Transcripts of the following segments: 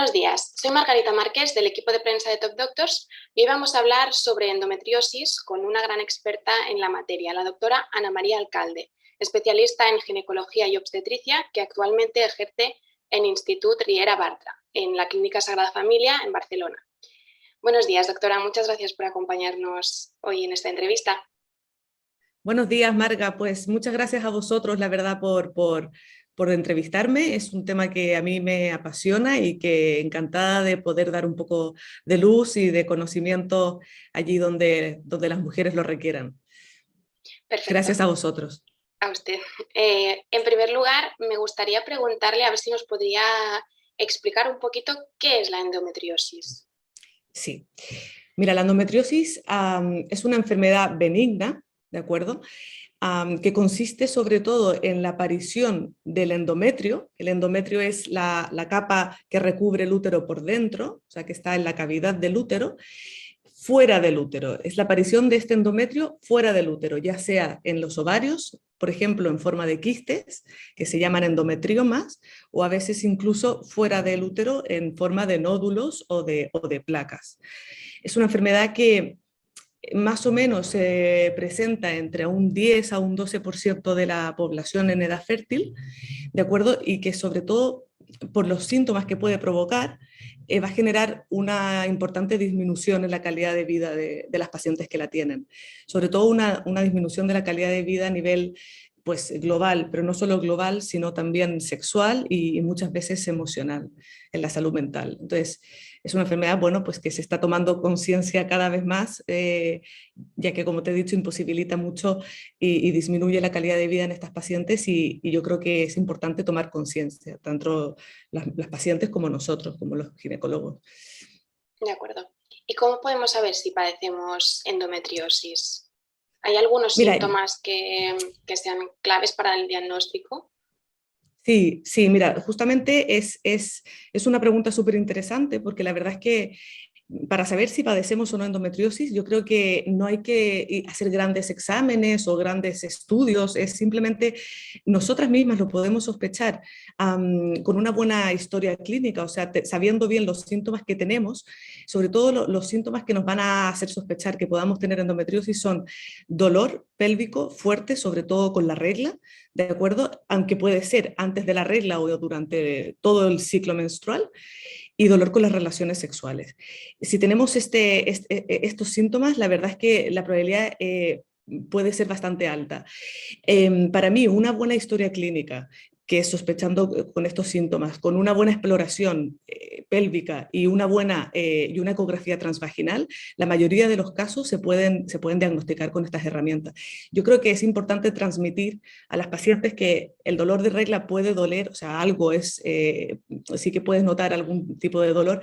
Buenos días, soy Margarita Márquez del equipo de prensa de Top Doctors y hoy vamos a hablar sobre endometriosis con una gran experta en la materia, la doctora Ana María Alcalde, especialista en ginecología y obstetricia que actualmente ejerce en Institut Riera Bartra, en la Clínica Sagrada Familia en Barcelona. Buenos días, doctora, muchas gracias por acompañarnos hoy en esta entrevista. Buenos días, Marga. Pues muchas gracias a vosotros, la verdad, por entrevistarme. Es un tema que a mí me apasiona y que encantada de poder dar un poco de luz y de conocimiento allí donde las mujeres lo requieran. Perfecto. Gracias a vosotros. A usted. En primer lugar, me gustaría preguntarle a ver si nos podría explicar un poquito qué es la endometriosis. Sí. Mira, la endometriosis es una enfermedad benigna, ¿de acuerdo? Que consiste sobre todo en la aparición del endometrio. El endometrio es la capa que recubre el útero por dentro, o sea, que está en la cavidad del útero, fuera del útero. Es la aparición de este endometrio fuera del útero, ya sea en los ovarios, por ejemplo, en forma de quistes, que se llaman endometriomas, o a veces incluso fuera del útero en forma de nódulos o de placas. Es una enfermedad que más o menos se presenta entre un 10 a un 12% de la población en edad fértil, ¿de acuerdo? Y que sobre todo por los síntomas que puede provocar, va a generar una importante disminución en la calidad de vida de las pacientes que la tienen. Sobre todo una disminución de la calidad de vida a nivel pues, global, pero no solo global, sino también sexual y muchas veces emocional en la salud mental. Entonces, es una enfermedad, bueno, pues que se está tomando conciencia cada vez más, ya que, como te he dicho, imposibilita mucho y disminuye la calidad de vida en estas pacientes y yo creo que es importante tomar conciencia, tanto las pacientes como nosotros, como los ginecólogos. De acuerdo. ¿Y cómo podemos saber si padecemos endometriosis? ¿Hay algunos síntomas que sean claves para el diagnóstico? Sí, sí, mira, justamente es una pregunta súper interesante porque la verdad es que para saber si padecemos o no endometriosis, yo creo que no hay que hacer grandes exámenes o grandes estudios, es simplemente nosotras mismas lo podemos sospechar con una buena historia clínica, o sea, sabiendo bien los síntomas que tenemos, sobre todo los síntomas que nos van a hacer sospechar que podamos tener endometriosis son dolor pélvico fuerte, sobre todo con la regla, ¿de acuerdo? Aunque puede ser antes de la regla o durante todo el ciclo menstrual, y dolor con las relaciones sexuales. Si tenemos estos síntomas, la verdad es que la probabilidad puede ser bastante alta. Para mí, una buena historia clínica, que sospechando con estos síntomas, con una buena exploración pélvica y una ecografía transvaginal, la mayoría de los casos se pueden diagnosticar con estas herramientas. Yo creo que es importante transmitir a las pacientes que el dolor de regla puede doler, o sea, algo es, sí que puedes notar algún tipo de dolor,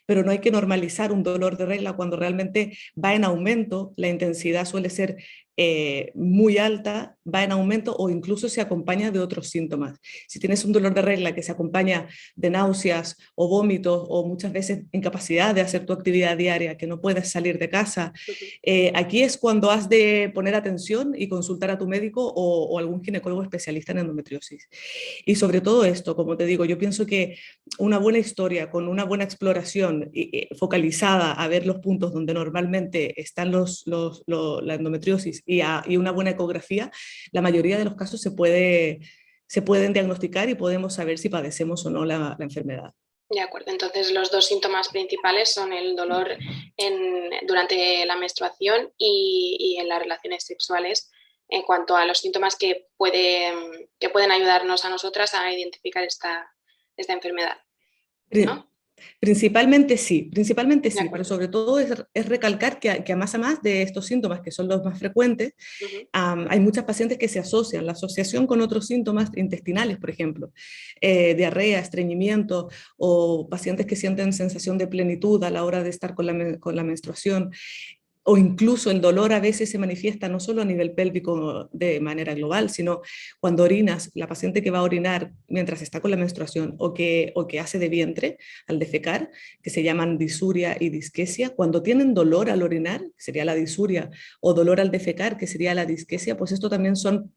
pero no hay que normalizar un dolor de regla cuando realmente va en aumento, la intensidad suele ser muy alta, va en aumento o incluso se acompaña de otros síntomas. Si tienes un dolor de regla que se acompaña de náuseas o vómitos o muchas veces incapacidad de hacer tu actividad diaria, que no puedes salir de casa, aquí es cuando has de poner atención y consultar a tu médico o algún ginecólogo especialista en endometriosis. Y sobre todo esto, como te digo, yo pienso que una buena historia con una buena exploración focalizada a ver los puntos donde normalmente están la endometriosis y una buena ecografía, la mayoría de los casos se pueden diagnosticar y podemos saber si padecemos o no la enfermedad. De acuerdo, entonces los dos síntomas principales son el dolor durante la menstruación y en las relaciones sexuales, en cuanto a los síntomas que pueden ayudarnos a nosotras a identificar esta enfermedad, ¿no? Principalmente sí, pero sobre todo es recalcar que a más de estos síntomas, que son los más frecuentes, hay muchas pacientes que se asocian, la asociación con otros síntomas intestinales, por ejemplo, diarrea, estreñimiento, o pacientes que sienten sensación de plenitud a la hora de estar con la menstruación, o incluso el dolor a veces se manifiesta no solo a nivel pélvico de manera global, sino cuando orinas, la paciente que va a orinar mientras está con la menstruación o que hace de vientre al defecar, que se llaman disuria y disquesia, cuando tienen dolor al orinar, que sería la disuria, o dolor al defecar, que sería la disquesia, pues esto también son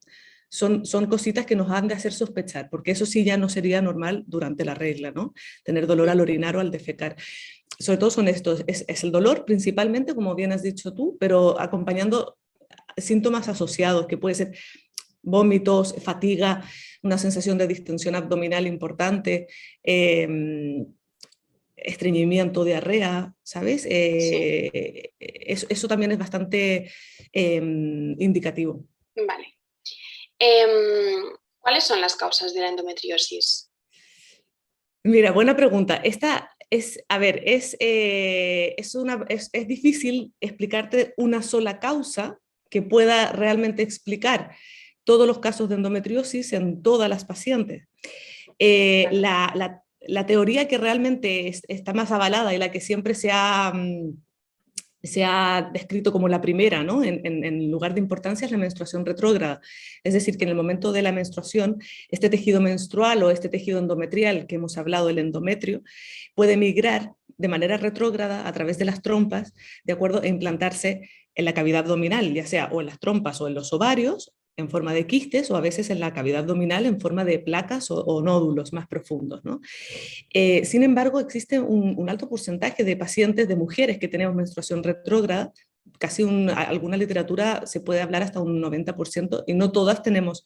son cositas que nos han de hacer sospechar, porque eso sí ya no sería normal durante la regla, ¿no? Tener dolor al orinar o al defecar. Sobre todo son estos, es el dolor principalmente, como bien has dicho tú, pero acompañando síntomas asociados, que puede ser vómitos, fatiga, una sensación de distensión abdominal importante, estreñimiento, diarrea, ¿sabes? Sí, Eso también es bastante indicativo. vale. Em, ¿Cuáles son las causas de la endometriosis? Mira, buena pregunta. Esta es, a ver, es difícil explicarte una sola causa que pueda realmente explicar todos los casos de endometriosis en todas las pacientes. Claro. La teoría que realmente está más avalada y la que siempre se ha descrito como la primera, ¿no? En lugar de importancia es la menstruación retrógrada. Es decir, que en el momento de la menstruación, este tejido menstrual o este tejido endometrial que hemos hablado, el endometrio, puede migrar de manera retrógrada a través de las trompas, de acuerdo, a implantarse en la cavidad abdominal, ya sea o en las trompas o en los ovarios, en forma de quistes, o a veces en la cavidad abdominal en forma de placas o nódulos más profundos, ¿no? Sin embargo, existe un alto porcentaje de pacientes, de mujeres que tenemos menstruación retrógrada, alguna literatura se puede hablar hasta un 90%, y no todas tenemos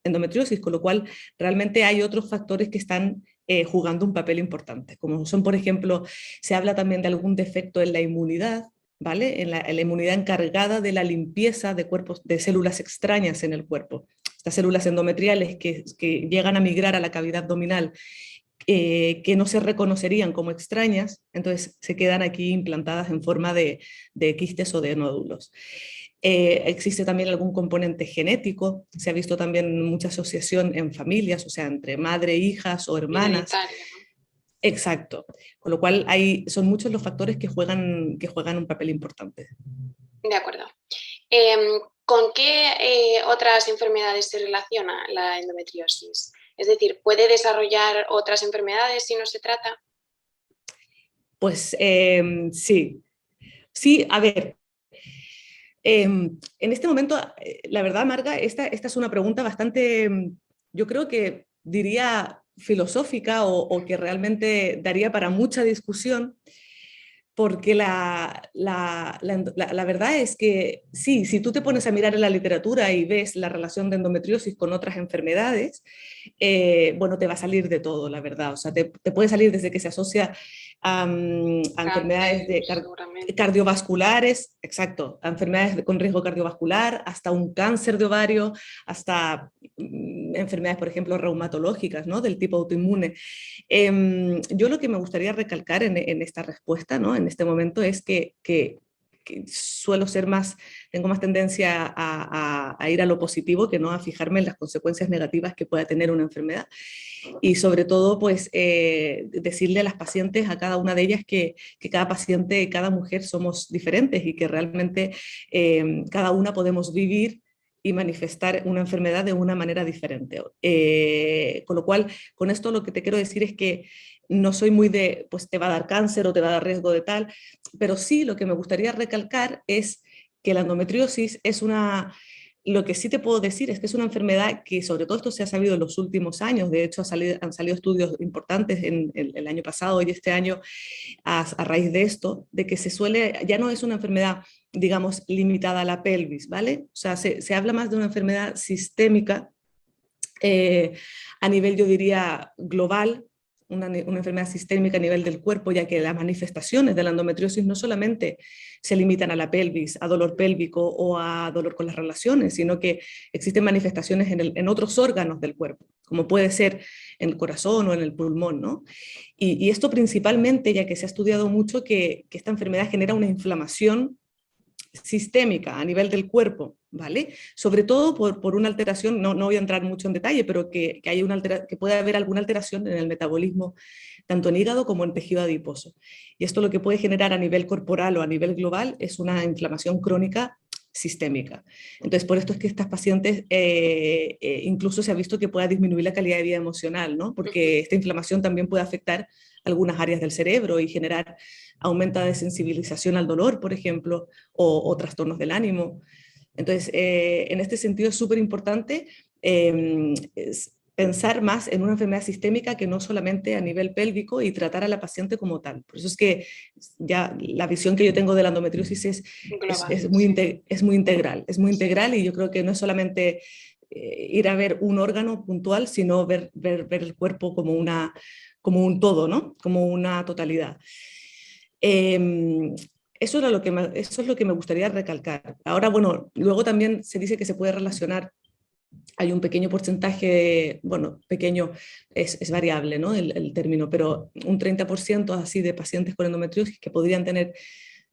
endometriosis, con lo cual realmente hay otros factores que están jugando un papel importante, como son, por ejemplo, se habla también de algún defecto en la inmunidad, ¿vale? En la inmunidad encargada de la limpieza de cuerpos, de células extrañas en el cuerpo. Estas células endometriales que llegan a migrar a la cavidad abdominal, que no se reconocerían como extrañas, entonces se quedan aquí implantadas en forma de quistes o de nódulos. Existe también algún componente genético, se ha visto también mucha asociación en familias, o sea, entre madre, hijas o hermanas. Hereditaria, ¿no? Exacto, con lo cual son muchos los factores que juegan un papel importante. De acuerdo. ¿Con qué otras enfermedades se relaciona la endometriosis? Es decir, ¿puede desarrollar otras enfermedades si no se trata? Pues sí, sí, a ver, en este momento, la verdad, Marga, esta es una pregunta bastante, yo creo que diría filosófica o que realmente daría para mucha discusión, porque la verdad es que sí, si tú te pones a mirar en la literatura y ves la relación de endometriosis con otras enfermedades, bueno, te va a salir de todo, la verdad. O sea, te puede salir desde que se asocia a enfermedades Cáncer, seguramente. cardiovasculares, exacto, a enfermedades con riesgo cardiovascular, hasta un cáncer de ovario, hasta enfermedades, por ejemplo, reumatológicas, ¿no? Del tipo autoinmune. Yo lo que me gustaría recalcar en esta respuesta, ¿no? En este momento es que suelo ser más, tengo más tendencia a ir a lo positivo que no a fijarme en las consecuencias negativas que pueda tener una enfermedad. Y sobre todo, pues, decirle a las pacientes, a cada una de ellas, que cada paciente, cada mujer somos diferentes y que realmente cada una podemos vivir y manifestar una enfermedad de una manera diferente. Con lo cual, con esto lo que te quiero decir es que no soy muy de, pues te va a dar cáncer o te va a dar riesgo de tal, pero sí lo que me gustaría recalcar es que la endometriosis es lo que sí te puedo decir es que es una enfermedad que, sobre todo esto se ha sabido en los últimos años, de hecho han salido estudios importantes en el año pasado y este año a raíz de esto, de que ya no es una enfermedad, digamos, limitada a la pelvis, ¿vale? O sea, se habla más de una enfermedad sistémica eh, a nivel, yo diría, global, una enfermedad sistémica a nivel del cuerpo, ya que las manifestaciones de la endometriosis no solamente se limitan a la pelvis, a dolor pélvico o a dolor con las relaciones, sino que existen manifestaciones en otros órganos del cuerpo, como puede ser en el corazón o en el pulmón, ¿no? Y esto principalmente, ya que se ha estudiado mucho que esta enfermedad genera una inflamación sistémica a nivel del cuerpo, ¿vale? Sobre todo por una alteración, no voy a entrar mucho en detalle, pero que puede haber alguna alteración en el metabolismo, tanto en hígado como en tejido adiposo. Y esto lo que puede generar a nivel corporal o a nivel global es una inflamación crónica sistémica. Entonces, por esto es que estas pacientes incluso se ha visto que pueda disminuir la calidad de vida emocional, ¿no? Porque esta inflamación también puede afectar algunas áreas del cerebro y generar aumenta de sensibilización al dolor, por ejemplo, o trastornos del ánimo. Entonces, en este sentido es súper importante es pensar más en una enfermedad sistémica que no solamente a nivel pélvico y tratar a la paciente como tal. Por eso es que ya la visión que yo tengo de la endometriosis Global, es muy integral y yo creo que no es solamente ir a ver un órgano puntual, sino ver el cuerpo como un todo, ¿no? Como una totalidad. Eso, eso es lo que me gustaría recalcar. Ahora, bueno, luego también se dice que se puede relacionar, hay un pequeño porcentaje, bueno, pequeño es variable, ¿no? El término, pero un 30% así de pacientes con endometriosis que podrían tener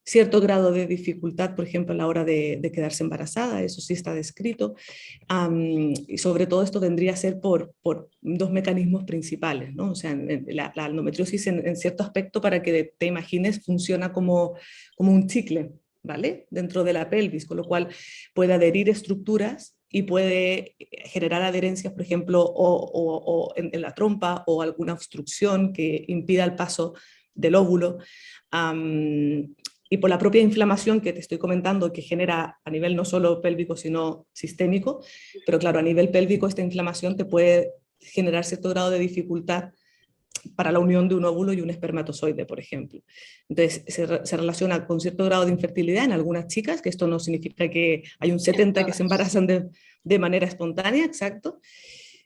cierto grado de dificultad, por ejemplo, a la hora de quedarse embarazada, eso sí está descrito, y sobre todo esto vendría a ser por dos mecanismos principales, ¿no? O sea, la endometriosis en cierto aspecto, para que te imagines, funciona como un chicle, ¿vale? Dentro de la pelvis, con lo cual puede adherir estructuras y puede generar adherencias, por ejemplo, o en la trompa o alguna obstrucción que impida el paso del óvulo. Y por la propia inflamación que te estoy comentando, que genera a nivel no solo pélvico, sino sistémico, pero claro, a nivel pélvico esta inflamación te puede generar cierto grado de dificultad para la unión de un óvulo y un espermatozoide, por ejemplo. Entonces, se relaciona con cierto grado de infertilidad en algunas chicas, que esto no significa que hay un 70 que se embarazan de manera espontánea, exacto,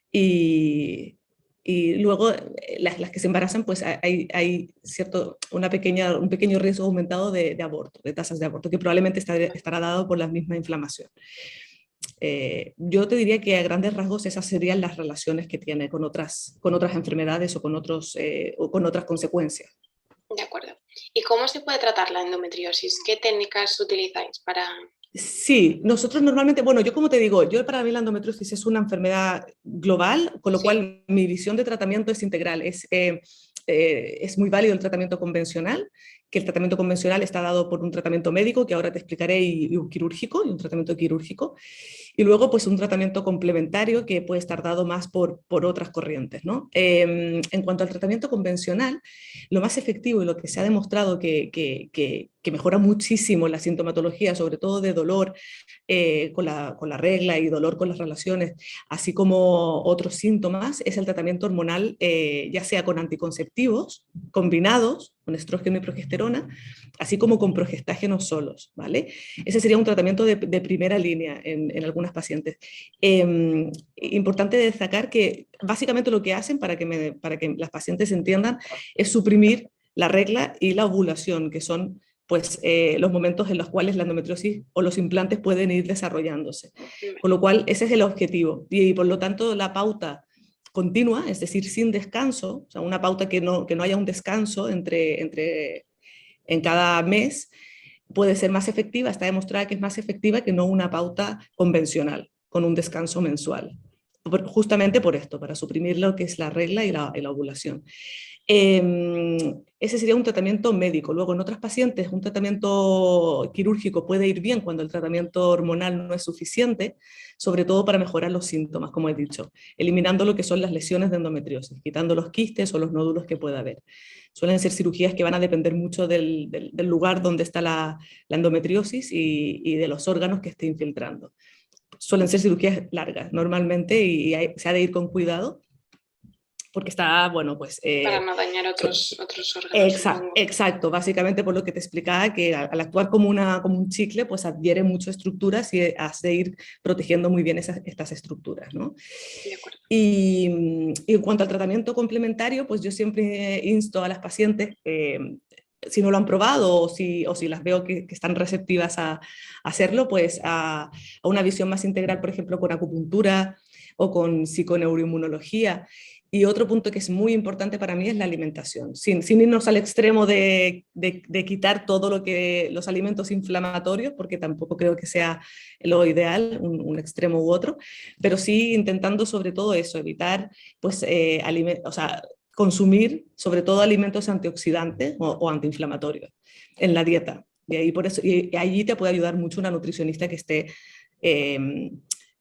y, y luego las que se embarazan, pues hay cierto, un pequeño riesgo aumentado de aborto, de tasas de aborto, que probablemente estará dado por la misma inflamación. Yo te diría que a grandes rasgos esas serían las relaciones que tiene con otras enfermedades o con otras consecuencias. de acuerdo. ¿Y cómo se puede tratar la endometriosis? ¿Qué técnicas utilizáis para...? Sí, nosotros normalmente, bueno, yo como te digo, yo para mí la endometriosis es una enfermedad global, con lo Sí, cual mi visión de tratamiento es integral. Es muy válido el tratamiento convencional, que el tratamiento convencional está dado por un tratamiento médico, que ahora te explicaré, y un quirúrgico, y un tratamiento quirúrgico. Y luego, pues un tratamiento complementario que puede estar dado más por otras corrientes, ¿no? En cuanto al tratamiento convencional, lo más efectivo y lo que se ha demostrado que mejora muchísimo la sintomatología, sobre todo de dolor con la regla y dolor con las relaciones, así como otros síntomas, es el tratamiento hormonal, ya sea con anticonceptivos combinados, con estrógeno y progesterona, así como con progestágenos solos, ¿vale? Ese sería un tratamiento de primera línea en algunas pacientes. Importante destacar que básicamente lo que hacen, para que las pacientes entiendan, es suprimir la regla y la ovulación, que son pues los momentos en los cuales la endometriosis o los implantes pueden ir desarrollándose. Con lo cual, ese es el objetivo. Y por lo tanto, la pauta continua, es decir, sin descanso, o sea, una pauta que no haya un descanso en cada mes, puede ser más efectiva, está demostrada que es más efectiva que no una pauta convencional, con un descanso mensual. Justamente por esto, para suprimir lo que es la regla y la ovulación. Ese sería un tratamiento médico. Luego, en otras pacientes, un tratamiento quirúrgico puede ir bien cuando el tratamiento hormonal no es suficiente, sobre todo para mejorar los síntomas, como he dicho, eliminando lo que son las lesiones de endometriosis, quitando los quistes o los nódulos que pueda haber. Suelen ser cirugías que van a depender mucho del lugar donde está la endometriosis y de los órganos que esté infiltrando. Suelen ser cirugías largas normalmente se ha de ir con cuidado porque está, bueno, pues... para no dañar otros órganos, supongo. Exacto, básicamente por lo que te explicaba, que al actuar como un chicle, pues adhiere mucho estructuras y has de ir protegiendo muy bien estas estructuras, ¿no? De acuerdo. Y en cuanto al tratamiento complementario, pues yo siempre insto a las pacientes, si no lo han probado o si las veo que están receptivas a hacerlo, pues a una visión más integral, por ejemplo, con acupuntura o con psiconeuroinmunología. Y otro punto que es muy importante para mí es la alimentación, sin irnos al extremo de quitar todo los alimentos inflamatorios, porque tampoco creo que sea lo ideal, un extremo u otro, pero sí intentando sobre todo eso, evitar pues, o sea, consumir sobre todo alimentos antioxidantes o antiinflamatorios en la dieta. Y allí te puede ayudar mucho una nutricionista que esté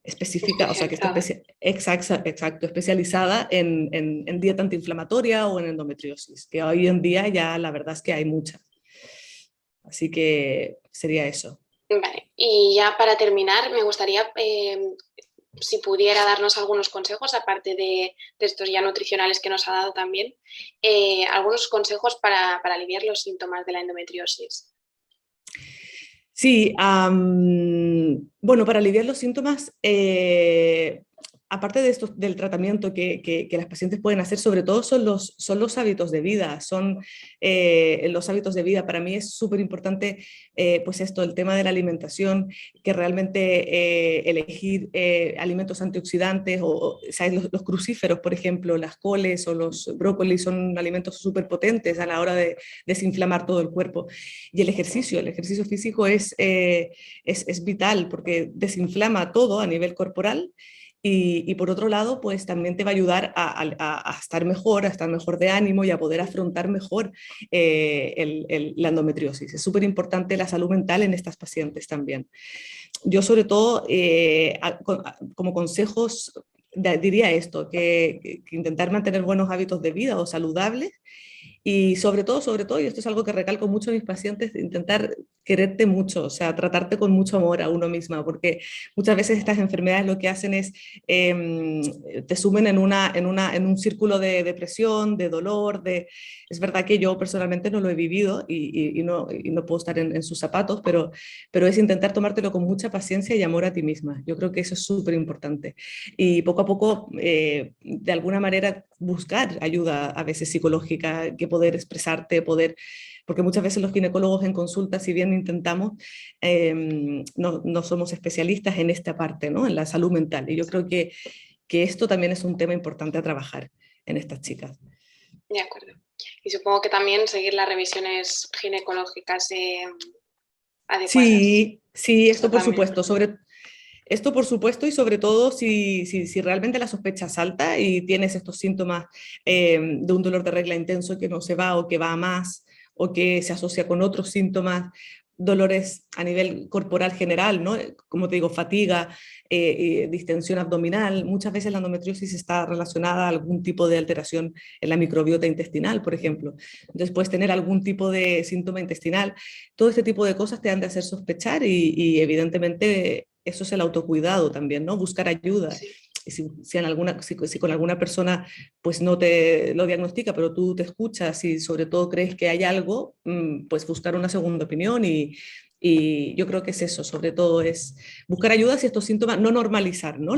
específica, o sea, que esté Especializada. exacto, especializada en dieta antiinflamatoria o en endometriosis, que hoy en día ya la verdad es que hay muchas. Así que sería eso. Vale, y ya para terminar, me gustaría si pudiera darnos algunos consejos, aparte de estos ya nutricionales que nos ha dado también, algunos consejos para aliviar los síntomas de la endometriosis. Sí, bueno, para aliviar los síntomas, aparte de esto, del tratamiento que las pacientes pueden hacer, sobre todo son los hábitos de vida, son los hábitos de vida. Para mí es súper importante, pues esto, el tema de la alimentación, que realmente elegir alimentos antioxidantes, ¿sabes? Los crucíferos, por ejemplo, las coles o los brócolis son alimentos súper potentes a la hora de desinflamar todo el cuerpo. Y el ejercicio físico es vital porque desinflama todo a nivel corporal y por otro lado, pues también te va a ayudar a estar mejor de ánimo y a poder afrontar mejor la endometriosis. Es súper importante la salud mental en estas pacientes también. Yo sobre todo, como consejos, diría esto, que intentar mantener buenos hábitos de vida o saludables y sobre todo, y esto es algo que recalco mucho a mis pacientes, intentar quererte mucho, o sea, tratarte con mucho amor a uno misma, porque muchas veces estas enfermedades lo que hacen es te sumen en un círculo de depresión, de dolor, es verdad que yo personalmente no lo he vivido y no puedo estar en sus zapatos, pero es intentar tomártelo con mucha paciencia y amor a ti misma. Yo creo que eso es súper importante. Y poco a poco, de alguna manera, buscar ayuda a veces psicológica, que poder expresarte, porque muchas veces los ginecólogos en consulta, si bien intentamos, no somos especialistas en esta parte, ¿no? En la salud mental. Y yo creo que esto también es un tema importante a trabajar en estas chicas. De acuerdo. Y supongo que también seguir las revisiones ginecológicas adecuadas. Sí, esto por supuesto, esto por supuesto y sobre todo si realmente la sospecha es alta y tienes estos síntomas de un dolor de regla intenso que no se va o que va a más o que se asocia con otros síntomas, dolores a nivel corporal general, ¿no? Como te digo, fatiga, distensión abdominal. Muchas veces la endometriosis está relacionada a algún tipo de alteración en la microbiota intestinal, por ejemplo. Entonces puedes tener algún tipo de síntoma intestinal. Todo este tipo de cosas te han de hacer sospechar y evidentemente eso es el autocuidado también, ¿no? Buscar ayuda. Sí. Si con alguna persona pues no te lo diagnostica, pero tú te escuchas y sobre todo crees que hay algo, pues buscar una segunda opinión y yo creo que es eso, sobre todo es buscar ayuda si estos síntomas, no normalizar, ¿no?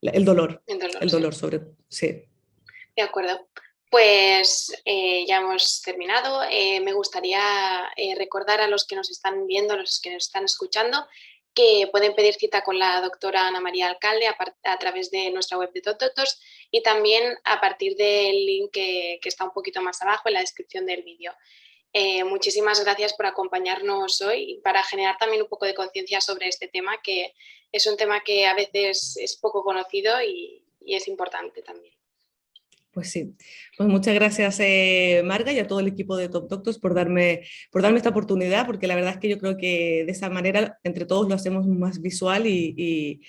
El dolor, El el sí. dolor sí. De acuerdo. Pues ya hemos terminado. Me gustaría recordar a los que nos están viendo, a los que nos están escuchando, que pueden pedir cita con la doctora Ana María Alcalde a través de nuestra web de Top Doctors y también a partir del link que está un poquito más abajo en la descripción del vídeo. Muchísimas gracias por acompañarnos hoy y para generar también un poco de conciencia sobre este tema, que es un tema que a veces es poco conocido y es importante también. Pues sí, pues muchas gracias Marga y a todo el equipo de Top Doctors por darme esta oportunidad, porque la verdad es que yo creo que de esa manera entre todos lo hacemos más visual y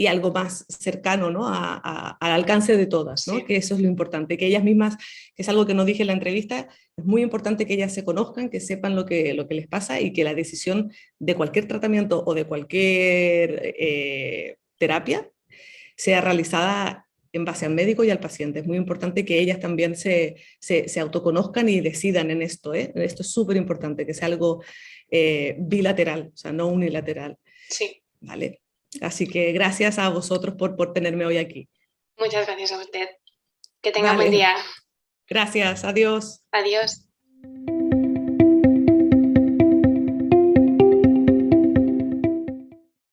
algo más cercano, ¿no? Al alcance de todas, ¿no? Sí. Que eso es lo importante, que ellas mismas, que es algo que no dije en la entrevista, es muy importante que ellas se conozcan, que sepan lo que les pasa y que la decisión de cualquier tratamiento o de cualquier terapia sea realizada en base al médico y al paciente. Es muy importante que ellas también se autoconozcan y decidan en esto. Esto es súper importante, que sea algo bilateral, o sea, no unilateral. Sí. ¿Vale? Así que gracias a vosotros por tenerme hoy aquí. Muchas gracias a usted. Que tenga buen día. Gracias, adiós. Adiós.